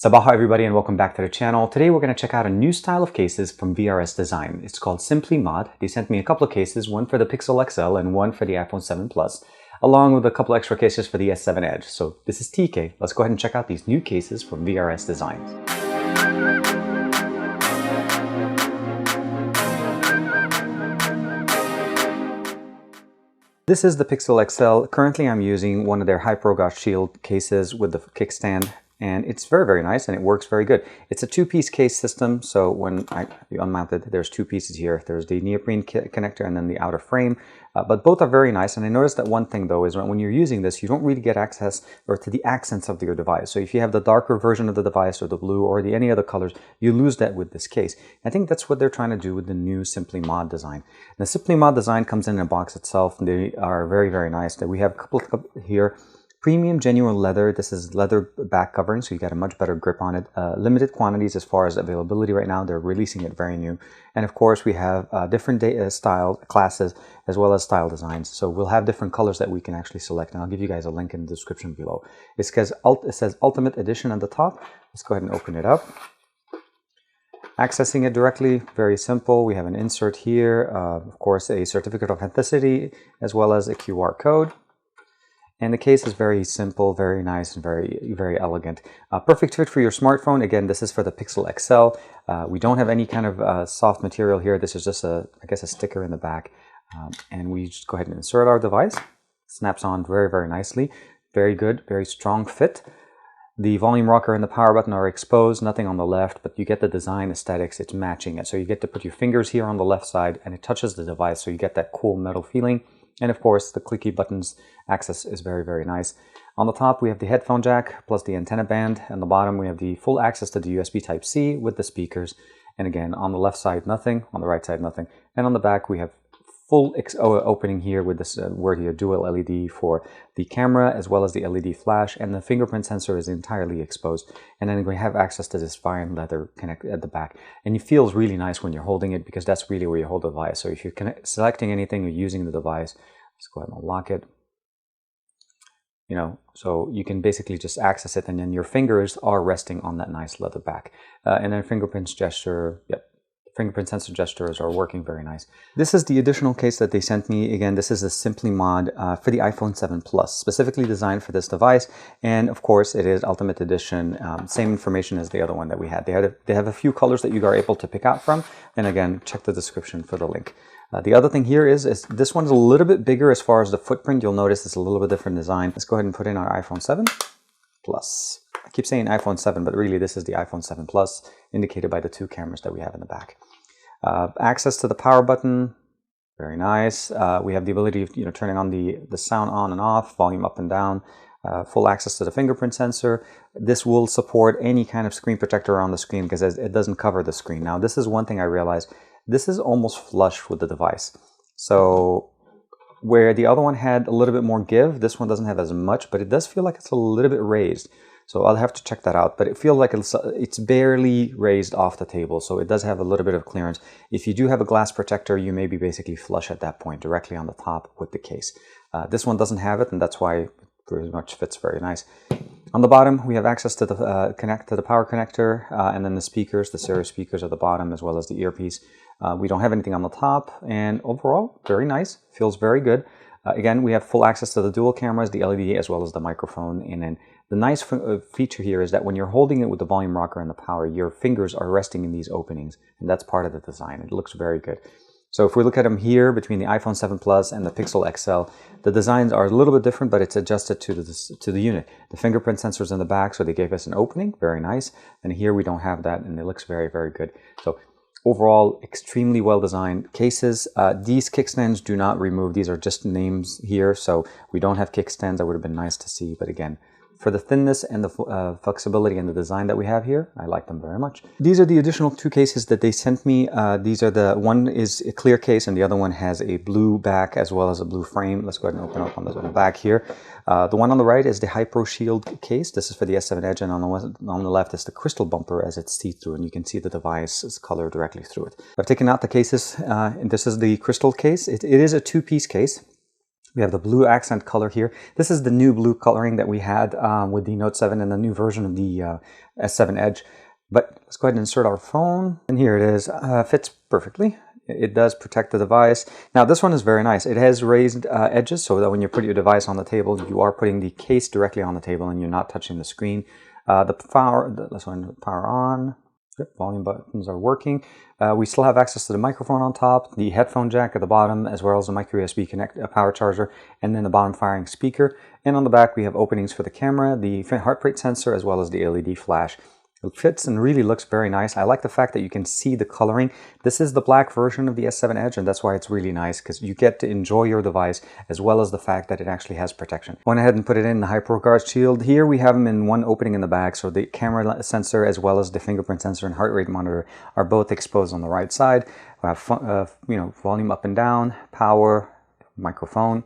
Sabaha everybody and welcome back to the channel. Today we're going to check out a new style of cases from VRS Design. It's called Simply Mod. They sent me a couple of cases, one for the Pixel XL and one for the iPhone 7 Plus, along with a couple extra cases for the S7 Edge. So this is TK. Let's go ahead and check out these new cases from VRS Design. This is the Pixel XL. Currently I'm using one of their HyperGosh Shield cases with the kickstand. And it's very, very nice and it works very good. It's a two-piece case system, so when you unmount it, there's two pieces here. There's the neoprene connector and then the outer frame, but both are very nice. And I noticed that one thing though is when you're using this, you don't really get access to the accents of your device. So if you have the darker version of the device or the blue or any other colors, you lose that with this case. I think that's what they're trying to do with the new Simply Mod design. The Simply Mod design comes in a box itself. They are very, very nice. We have a couple here. Premium genuine leather. This is leather back covering, so you got a much better grip on it. Limited quantities as far as availability right now. They're releasing it very new. And of course, we have different style classes as well as style designs. So we'll have different colors that we can actually select. And I'll give you guys a link in the description below. It says Ultimate Edition on the top. Let's go ahead and open it up. Accessing it directly, very simple. We have an insert here. Of course, a certificate of authenticity as well as a QR code. And the case is very simple, very nice, and very, very elegant. Perfect fit for your smartphone. Again, this is for the Pixel XL. We don't have any kind of soft material here. This is just I guess a sticker in the back. And we just go ahead and insert our device. Snaps on very, very nicely. Very good, very strong fit. The volume rocker and the power button are exposed, nothing on the left, but you get the design aesthetics, it's matching it. So you get to put your fingers here on the left side and it touches the device, so you get that cool metal feeling. And of course, the clicky buttons access is very, very nice. On the top, we have the headphone jack plus the antenna band. On the bottom, we have the full access to the USB Type-C with the speakers. And again, on the left side, nothing. On the right side, nothing. And on the back, we have full opening here with this word here, dual LED for the camera as well as the LED flash. And the fingerprint sensor is entirely exposed. And then we have access to this fine leather connect at the back. And it feels really nice when you're holding it because that's really where you hold the device. So if you're selecting anything or using the device, let's go ahead and unlock it. You know, so you can basically just access it and then your fingers are resting on that nice leather back. And then fingerprint gesture, yep. Fingerprint sensor gestures are working very nice. This is the additional case that they sent me. Again, this is a Simply Mod for the iPhone 7 Plus, specifically designed for this device. And of course, it is Ultimate Edition. Same information as the other one that we had. They have a few colors that you are able to pick out from. And again, check the description for the link. The other thing here is this one's a little bit bigger as far as the footprint. You'll notice it's a little bit different design. Let's go ahead and put in our iPhone 7 Plus. I keep saying iPhone 7, but really this is the iPhone 7 Plus, indicated by the two cameras that we have in the back. Access to the power button, very nice. We have the ability of turning on the sound on and off, volume up and down. Full access to the fingerprint sensor. This will support any kind of screen protector on the screen because it doesn't cover the screen. Now, this is one thing I realized. This is almost flush with the device. So where the other one had a little bit more give, this one doesn't have as much, but it does feel like it's a little bit raised. So I'll have to check that out, but it feels like it's barely raised off the table. So it does have a little bit of clearance. If you do have a glass protector, you may be basically flush at that point, directly on the top with the case. This one doesn't have it, and that's why it pretty much fits very nice. On the bottom, we have access to the power connector, and then the speakers, the stereo speakers at the bottom, as well as the earpiece. We don't have anything on the top, and overall, very nice. Feels very good. Again, we have full access to the dual cameras, the LED, as well as the microphone. And then the nice feature here is that when you're holding it with the volume rocker and the power, your fingers are resting in these openings, and that's part of the design. It looks very good. So if we look at them here between the iPhone 7 Plus and the Pixel XL, the designs are a little bit different, but it's adjusted to the unit. The fingerprint sensors in the back, so they gave us an opening, very nice. And here we don't have that, and it looks very, very good. So overall, extremely well designed cases. These kickstands do not remove. These are just names here, so we don't have kickstands. That would have been nice to see, but again, for the thinness and the flexibility and the design that we have here, I like them very much. These are the additional two cases that they sent me. These are one is a clear case and the other one has a blue back as well as a blue frame. Let's go ahead and open up on the back here. The one on the right is the Hyper Shield case. This is for the S7 Edge, and on the left is the crystal bumper as it's see-through, and you can see the device's color directly through it. I've taken out the cases, and this is the crystal case. It is a two-piece case. We have the blue accent color here. This is the new blue coloring that we had with the Note 7 and the new version of the S7 Edge. But let's go ahead and insert our phone. And here it is. Fits perfectly. It does protect the device. Now this one is very nice. It has raised edges so that when you put your device on the table, you are putting the case directly on the table and you're not touching the screen. Let's power on. Yep, volume buttons are working. We still have access to the microphone on top, the headphone jack at the bottom, as well as the micro USB power charger, and then the bottom firing speaker. And on the back, we have openings for the camera, the heart rate sensor, as well as the LED flash. It fits and really looks very nice. I like the fact that you can see the coloring. This is the black version of the S7 Edge, and that's why it's really nice, because you get to enjoy your device as well as the fact that it actually has protection. Went ahead and put it in the HyperGuard shield. Here we have them in one opening in the back, so the camera sensor as well as the fingerprint sensor and heart rate monitor are both exposed on the right side. We have volume up and down, power, microphone,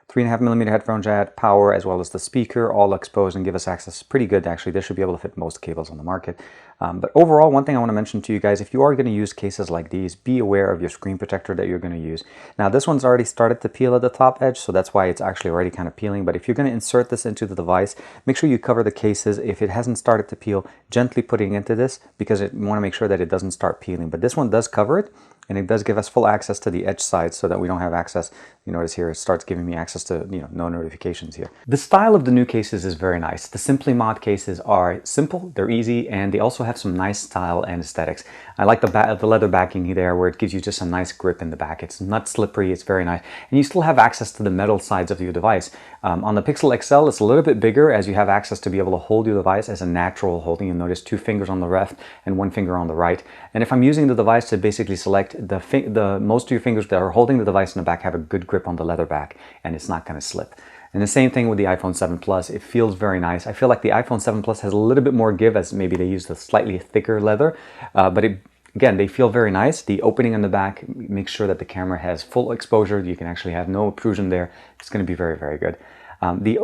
3.5mm headphone jack, power, as well as the speaker, all exposed and give us access. Pretty good, actually. This should be able to fit most cables on the market. But overall, one thing I want to mention to you guys, if you are going to use cases like these, be aware of your screen protector that you're going to use. Now, this one's already started to peel at the top edge, so that's why it's actually already kind of peeling. But if you're going to insert this into the device, make sure you cover the cases. If it hasn't started to peel, gently putting into this, because you want to make sure that it doesn't start peeling. But this one does cover it, and it does give us full access to the edge side so that we don't have access. You notice here it starts giving me access to no notifications here. The style of the new cases is very nice. The Simply Mod cases are simple, they're easy, and they also have some nice style and aesthetics. I like the leather backing there where it gives you just a nice grip in the back. It's not slippery, it's very nice. And you still have access to the metal sides of your device. On the Pixel XL, it's a little bit bigger as you have access to be able to hold your device as a natural holding. You'll notice 2 fingers on the left and 1 finger on the right. And if I'm using the device to basically select the most of your fingers that are holding the device in the back have a good grip on the leather back, and it's not going to slip. And the same thing with the iPhone 7 Plus. It feels very nice. I feel like the iPhone 7 Plus has a little bit more give, as maybe they used a slightly thicker leather, but again, they feel very nice. The opening in the back makes sure that the camera has full exposure. You can actually have no obtrusion there. It's going to be very, very good.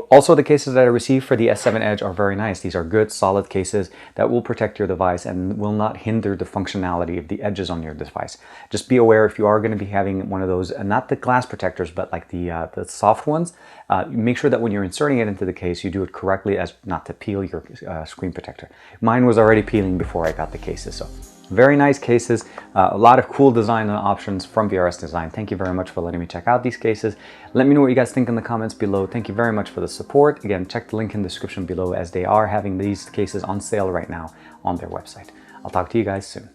Also, the cases that I received for the S7 Edge are very nice. These are good, solid cases that will protect your device and will not hinder the functionality of the edges on your device. Just be aware if you are going to be having one of those, not the glass protectors, but like the soft ones, make sure that when you're inserting it into the case, you do it correctly as not to peel your screen protector. Mine was already peeling before I got the cases, so. Very nice cases, a lot of cool design options from VRS Design. Thank you very much for letting me check out these cases. Let me know what you guys think in the comments below. Thank you very much for the support. Again, check the link in the description below as they are having these cases on sale right now on their website. I'll talk to you guys soon.